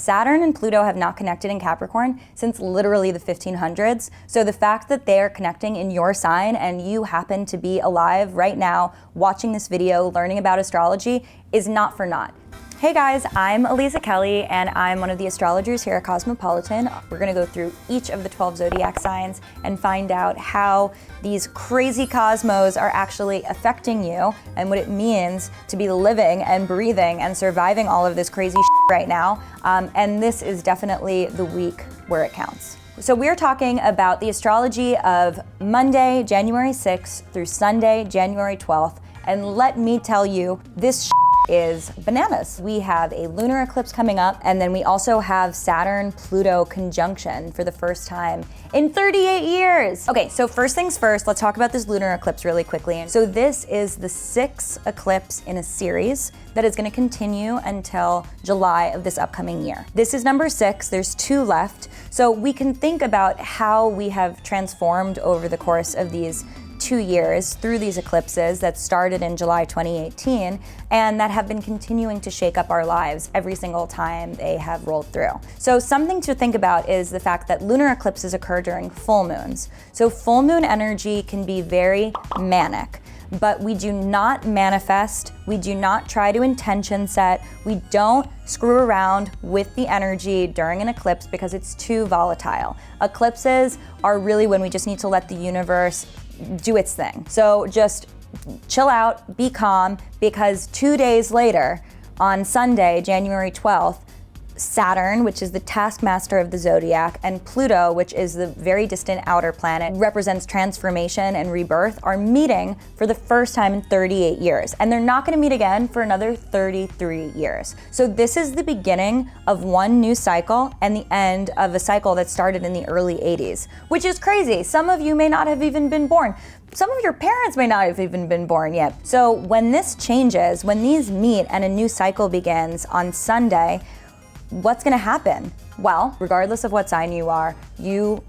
Saturn and Pluto have not connected in Capricorn since literally the 1500s. So the fact that they are connecting in your sign and you happen to be alive right now watching this video, learning about astrology, is not for naught. Hey guys, I'm Aliza Kelly and I'm one of the astrologers here at Cosmopolitan. We're gonna go through each of the 12 zodiac signs and find out how these crazy cosmos are actually affecting you and what it means to be living and breathing and surviving all of this crazy shit right now. And this is definitely the week where it counts. So we're talking about the astrology of Monday, January 6th through Sunday, January 12th. And let me tell you, this is bananas. We have a lunar eclipse coming up, and then we also have Saturn-Pluto conjunction for the first time in 38 years. Okay, so first things first, let's talk about this lunar eclipse really quickly. So this is the 6th eclipse in a series that is gonna continue until July of this upcoming year. This is number 6, there's 2 left. So we can think about how we have transformed over the course of these 2 years through these eclipses that started in July 2018 and that have been continuing to shake up our lives every single time they have rolled through. So something to think about is the fact that lunar eclipses occur during full moons. So full moon energy can be very manic, but we do not manifest, we do not try to intention set, we don't screw around with the energy during an eclipse because it's too volatile. Eclipses are really when we just need to let the universe do its thing. So just chill out, be calm, because 2 days later, on Sunday, January 12th, Saturn, which is the taskmaster of the zodiac, and Pluto, which is the very distant outer planet, represents transformation and rebirth, are meeting for the first time in 38 years. And they're not gonna meet again for another 33 years. So this is the beginning of one new cycle and the end of a cycle that started in the early 80s, which is crazy. Some of you may not have even been born. Some of your parents may not have even been born yet. So when this changes, when these meet and a new cycle begins on Sunday, what's gonna happen? Well, regardless of what sign you are, you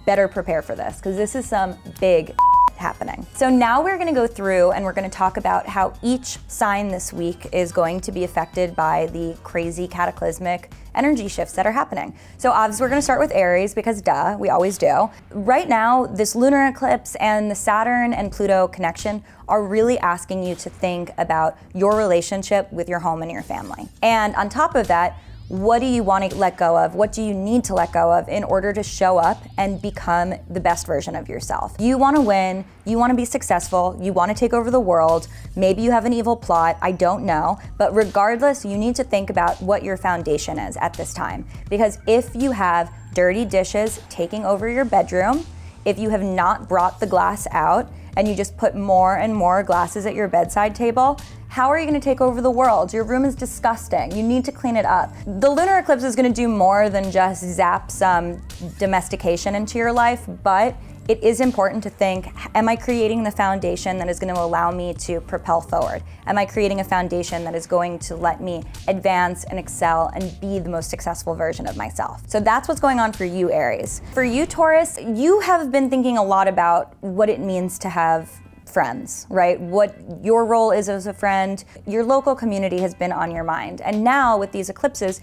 better prepare for this, because this is some big happening. So now we're gonna go through and we're gonna talk about how each sign this week is going to be affected by the crazy cataclysmic energy shifts that are happening. So obviously we're gonna start with Aries because duh, we always do. Right now, this lunar eclipse and the Saturn and Pluto connection are really asking you to think about your relationship with your home and your family. And on top of that, what do you want to let go of? What do you need to let go of in order to show up and become the best version of yourself? You want to win, you want to be successful, you want to take over the world, maybe you have an evil plot, I don't know, but regardless, you need to think about what your foundation is at this time. Because if you have dirty dishes taking over your bedroom, if you have not brought the glass out, and you just put more and more glasses at your bedside table, how are you gonna take over the world? Your room is disgusting. You need to clean it up. The lunar eclipse is gonna do more than just zap some domestication into your life, but it is important to think, am I creating the foundation that is gonna allow me to propel forward? Am I creating a foundation that is going to let me advance and excel and be the most successful version of myself? So that's what's going on for you, Aries. For you, Taurus, you have been thinking a lot about what it means to have friends, right? What your role is as a friend. Your local community has been on your mind. And now with these eclipses,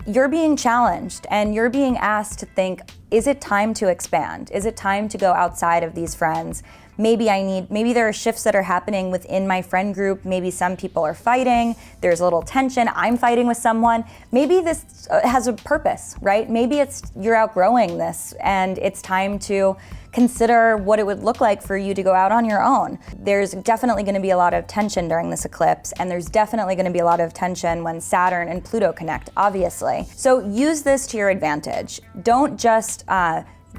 you're being challenged and you're being asked to think, is it time to expand? Is it time to go outside of these friends? Maybe there are shifts that are happening within my friend group. Maybe some people are fighting. There's a little tension. I'm fighting with someone. Maybe this has a purpose, right? Maybe you're outgrowing this and it's time to consider what it would look like for you to go out on your own. There's definitely gonna be a lot of tension during this eclipse, and there's definitely gonna be a lot of tension when Saturn and Pluto connect, obviously. So use this to your advantage. Don't just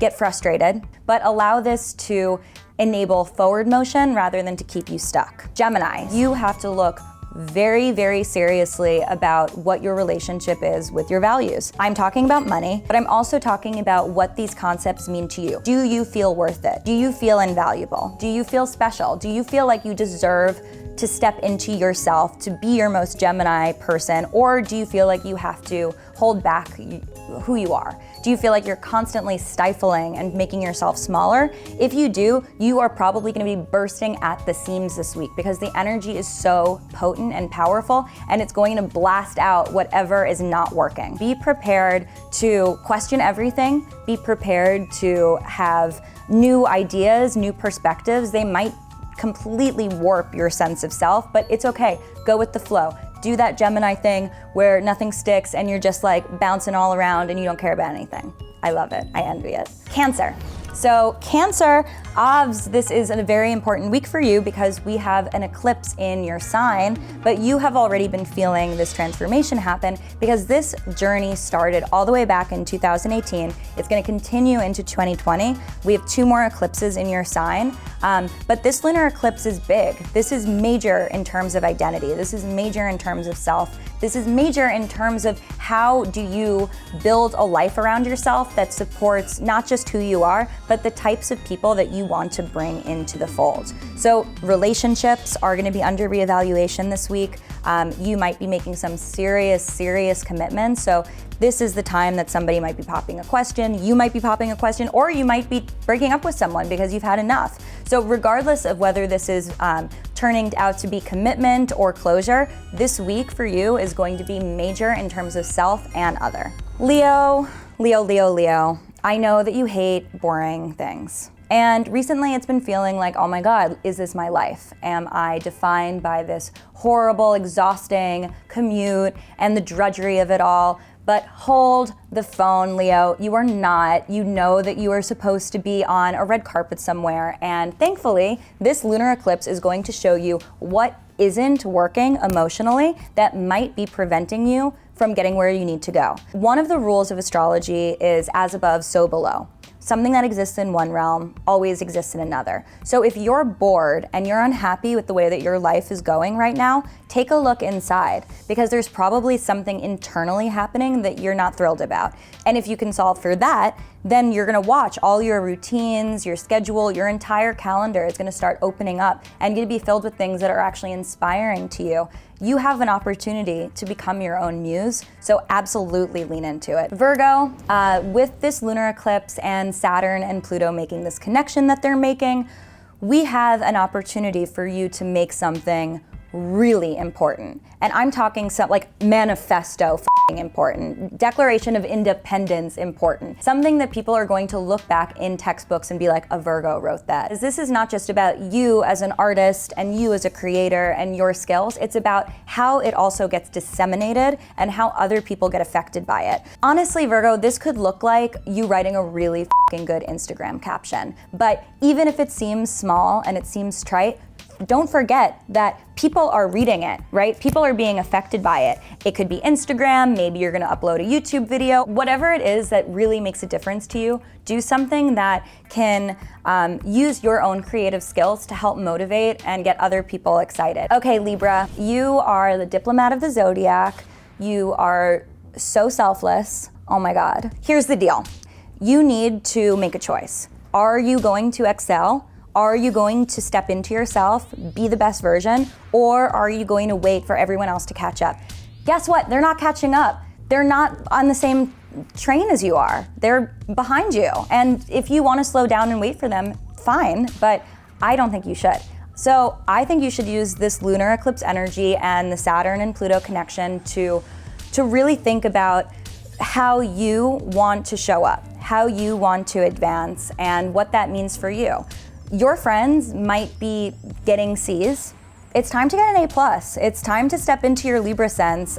get frustrated, but allow this to enable forward motion rather than to keep you stuck. Gemini, you have to look very, very seriously about what your relationship is with your values. I'm talking about money, but I'm also talking about what these concepts mean to you. Do you feel worth it? Do you feel invaluable? Do you feel special? Do you feel like you deserve to step into yourself to be your most Gemini person? Or do you feel like you have to hold back who you are? Do you feel like you're constantly stifling and making yourself smaller? If you do, you are probably going to be bursting at the seams this week because the energy is so potent and powerful, and it's going to blast out whatever is not working. Be prepared to question everything. Be prepared to have new ideas, new perspectives. They might completely warp your sense of self, but it's okay. Go with the flow. Do that Gemini thing where nothing sticks and you're just like bouncing all around and you don't care about anything. I love it. I envy it. Cancer. So Cancer, Ovs, this is a very important week for you because we have an eclipse in your sign, but you have already been feeling this transformation happen because this journey started all the way back in 2018. It's going to continue into 2020. We have 2 more eclipses in your sign, but this lunar eclipse is big. This is major in terms of identity. This is major in terms of self. This is major in terms of how do you build a life around yourself that supports not just who you are, but the types of people that you want to bring into the fold. So relationships are going to be under reevaluation this week. You might be making some serious commitments. So this is the time that somebody might be popping a question, you might be popping a question, or you might be breaking up with someone because you've had enough. So regardless of whether this is turning out to be commitment or closure, this week for you is going to be major in terms of self and other. Leo. I know that you hate boring things. And recently it's been feeling like, oh my God, is this my life? Am I defined by this horrible, exhausting commute and the drudgery of it all? But hold the phone, Leo. You are not. You know that you are supposed to be on a red carpet somewhere. And thankfully, this lunar eclipse is going to show you what isn't working emotionally that might be preventing you from getting where you need to go. One of the rules of astrology is as above, so below. Something that exists in one realm always exists in another. So if you're bored and you're unhappy with the way that your life is going right now, take a look inside because there's probably something internally happening that you're not thrilled about. And if you can solve for that, then you're gonna watch all your routines, your schedule, your entire calendar is gonna start opening up and gonna be filled with things that are actually inspiring to you. You have an opportunity to become your own muse, so absolutely lean into it. Virgo, with this lunar eclipse and Saturn and Pluto making this connection that they're making, we have an opportunity for you to make something really important. And I'm talking some like manifesto important, Declaration of Independence important, something that people are going to look back in textbooks and be like, a Virgo wrote that. This is not just about you as an artist and you as a creator and your skills, it's about how it also gets disseminated and how other people get affected by it. Honestly, Virgo, this could look like you writing a really good Instagram caption, but even if it seems small and it seems trite, don't forget that people are reading it, right? People are being affected by it. It could be Instagram, maybe you're gonna upload a YouTube video, whatever it is that really makes a difference to you, do something that can use your own creative skills to help motivate and get other people excited. Okay, Libra, you are the diplomat of the zodiac. You are so selfless. Oh my God. Here's the deal. You need to make a choice. Are you going to excel? Are you going to step into yourself, be the best version, or are you going to wait for everyone else to catch up? Guess what? They're not catching up. They're not on the same train as you are. They're behind you. And if you want to slow down and wait for them, fine, but I don't think you should. So I think you should use this lunar eclipse energy and the Saturn and Pluto connection to really think about how you want to show up, how you want to advance, and what that means for you. Your friends might be getting C's. It's time to get an A+. It's time to step into your Libra sense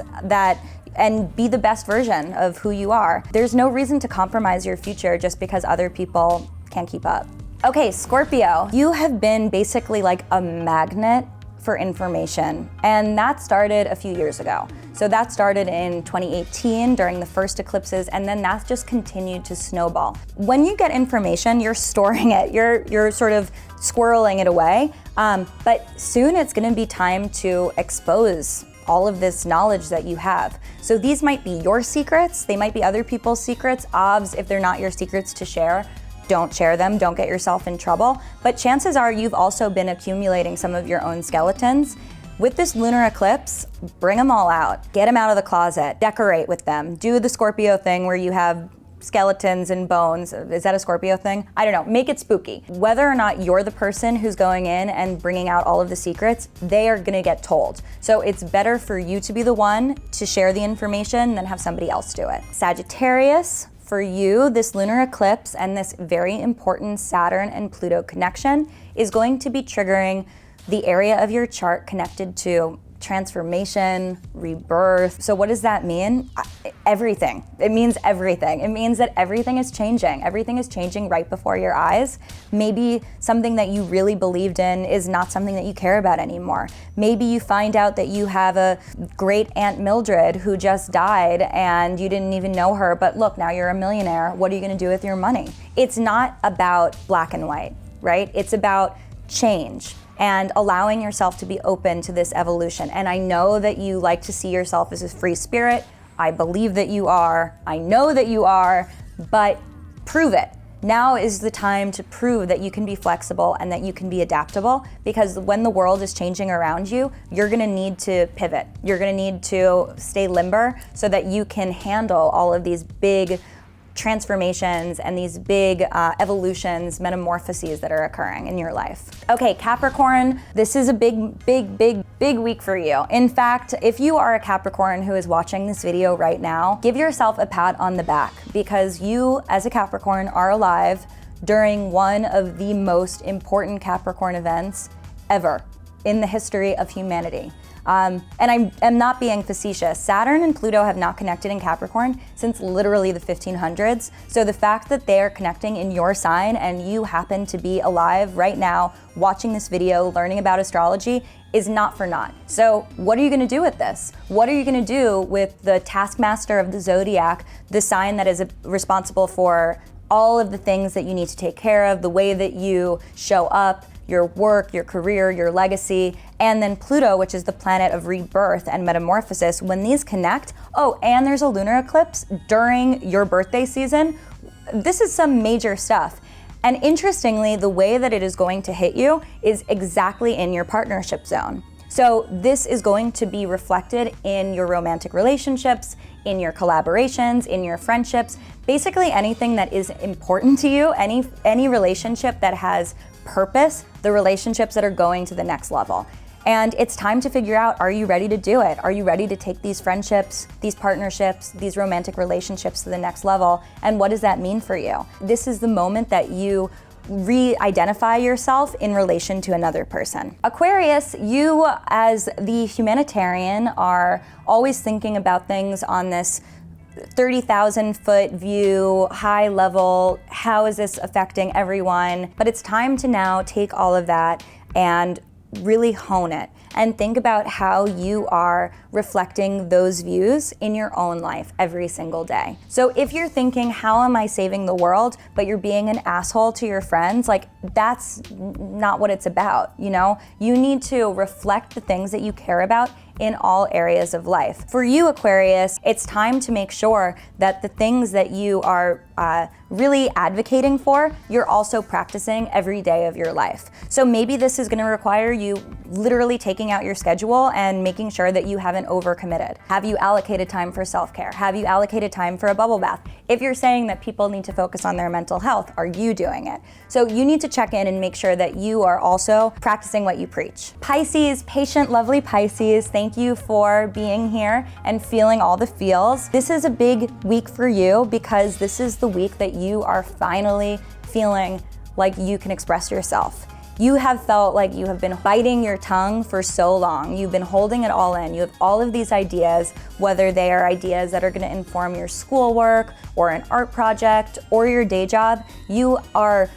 and be the best version of who you are. There's no reason to compromise your future just because other people can't keep up. Okay, Scorpio, you have been basically like a magnet for information, and that started a few years ago. So that started in 2018 during the first eclipses, and then that's just continued to snowball. When you get information, you're storing it, you're sort of squirreling it away, but soon it's gonna be time to expose all of this knowledge that you have. So these might be your secrets, they might be other people's secrets. Obviously, if they're not your secrets to share, don't share them, don't get yourself in trouble. But chances are you've also been accumulating some of your own skeletons. With this lunar eclipse, bring them all out. Get them out of the closet. Decorate with them. Do the Scorpio thing where you have skeletons and bones. Is that a Scorpio thing? I don't know. Make it spooky. Whether or not you're the person who's going in and bringing out all of the secrets, they are gonna get told. So it's better for you to be the one to share the information than have somebody else do it. Sagittarius, for you, this lunar eclipse and this very important Saturn and Pluto connection is going to be triggering the area of your chart connected to transformation, rebirth. So what does that mean? Everything. It means everything. It means that everything is changing. Everything is changing right before your eyes. Maybe something that you really believed in is not something that you care about anymore. Maybe you find out that you have a great Aunt Mildred who just died and you didn't even know her, but look, now you're a millionaire. What are you gonna do with your money? It's not about black and white, right? It's about change and allowing yourself to be open to this evolution. And I know that you like to see yourself as a free spirit. I believe that you are. I know that you are, but prove it. Now is the time to prove that you can be flexible and that you can be adaptable, because when the world is changing around you, you're gonna need to pivot. You're gonna need to stay limber so that you can handle all of these big transformations and these big evolutions, metamorphoses that are occurring in your life. Okay, Capricorn, this is a big week for you. In fact, if you are a Capricorn who is watching this video right now, give yourself a pat on the back, because you as a Capricorn are alive during one of the most important Capricorn events ever in the history of humanity. And I am not being facetious. Saturn and Pluto have not connected in Capricorn since literally the 1500s. So the fact that they're connecting in your sign and you happen to be alive right now, watching this video, learning about astrology, is not for naught. So what are you gonna do with this? What are you gonna do with the taskmaster of the zodiac, the sign that is responsible for all of the things that you need to take care of, the way that you show up, your work, your career, your legacy, and then Pluto, which is the planet of rebirth and metamorphosis. When these connect, oh, and there's a lunar eclipse during your birthday season, this is some major stuff. And interestingly, the way that it is going to hit you is exactly in your partnership zone. So this is going to be reflected in your romantic relationships, in your collaborations, in your friendships, basically anything that is important to you, any relationship that has purpose, the relationships that are going to the next level. And it's time to figure out, are you ready to do it? Are you ready to take these friendships, these partnerships, these romantic relationships to the next level? And what does that mean for you? This is the moment that you re-identify yourself in relation to another person. Aquarius, you as the humanitarian are always thinking about things on this 30,000 foot view, high level, how is this affecting everyone? But it's time to now take all of that and really hone it and think about how you are reflecting those views in your own life every single day. So if you're thinking, how am I saving the world, but you're being an asshole to your friends, like that's not what it's about, you know? You need to reflect the things that you care about in all areas of life. For you, Aquarius, it's time to make sure that the things that you are really advocating for, you're also practicing every day of your life. So maybe this is gonna require you literally taking out your schedule and making sure that you haven't overcommitted. Have you allocated time for self-care? Have you allocated time for a bubble bath? If you're saying that people need to focus on their mental health, are you doing it? So you need to check in and make sure that you are also practicing what you preach. Pisces, patient, lovely Pisces, thank you for being here and feeling all the feels. This is a big week for you because this is the week that you are finally feeling like you can express yourself. You have felt like you have been biting your tongue for so long. You've been holding it all in. You have all of these ideas, whether they are ideas that are gonna inform your schoolwork or an art project or your day job. You are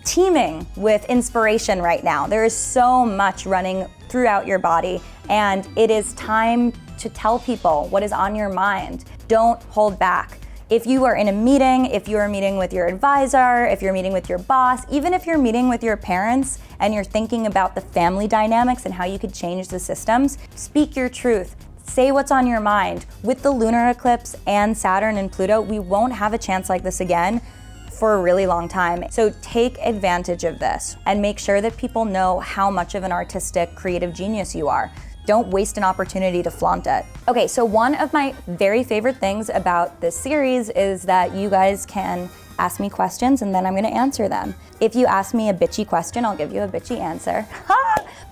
teeming with inspiration right now. There is so much running throughout your body, and it is time to tell people what is on your mind. Don't hold back. If you are in a meeting, if you are meeting with your advisor, if you're meeting with your boss, even if you're meeting with your parents and you're thinking about the family dynamics and how you could change the systems, speak your truth. Say what's on your mind. With the lunar eclipse and Saturn and Pluto, we won't have a chance like this again for a really long time. So take advantage of this and make sure that people know how much of an artistic, creative genius you are. Don't waste an opportunity to flaunt it. Okay, so one of my very favorite things about this series is that you guys can ask me questions and then I'm gonna answer them. If you ask me a bitchy question, I'll give you a bitchy answer.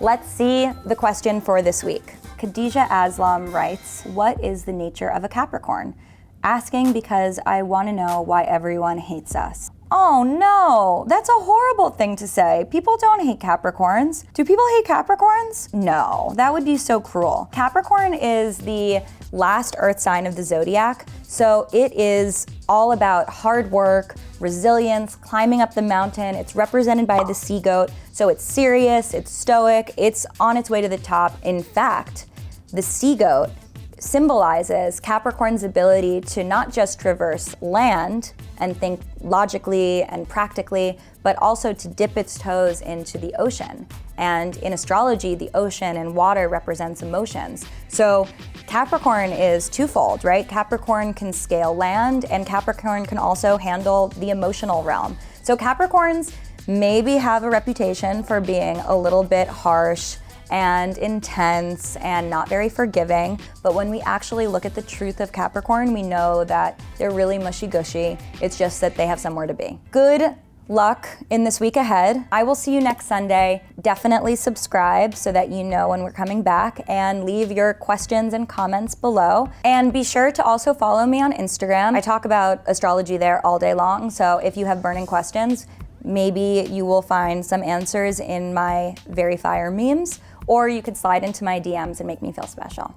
Let's see the question for this week. Khadija Aslam writes, what is the nature of a Capricorn? Asking because I wanna know why everyone hates us. Oh no, that's a horrible thing to say. People don't hate Capricorns. Do people hate Capricorns? No, that would be so cruel. Capricorn is the last earth sign of the zodiac, so it is all about hard work, resilience, climbing up the mountain. It's represented by the sea goat, so it's serious, it's stoic, it's on its way to the top. In fact, the sea goat symbolizes Capricorn's ability to not just traverse land and think logically and practically, but also to dip its toes into the ocean. And in astrology, the ocean and water represents emotions. So Capricorn is twofold, right? Capricorn can scale land and Capricorn can also handle the emotional realm. So Capricorns maybe have a reputation for being a little bit harsh and intense and not very forgiving, but when we actually look at the truth of Capricorn, we know that they're really mushy-gushy. It's just that they have somewhere to be. Good luck in this week ahead. I will see you next Sunday. Definitely subscribe so that you know when we're coming back, and leave your questions and comments below. And be sure to also follow me on Instagram. I talk about astrology there all day long, so if you have burning questions, maybe you will find some answers in my Very Fire memes, or you could slide into my DMs and make me feel special.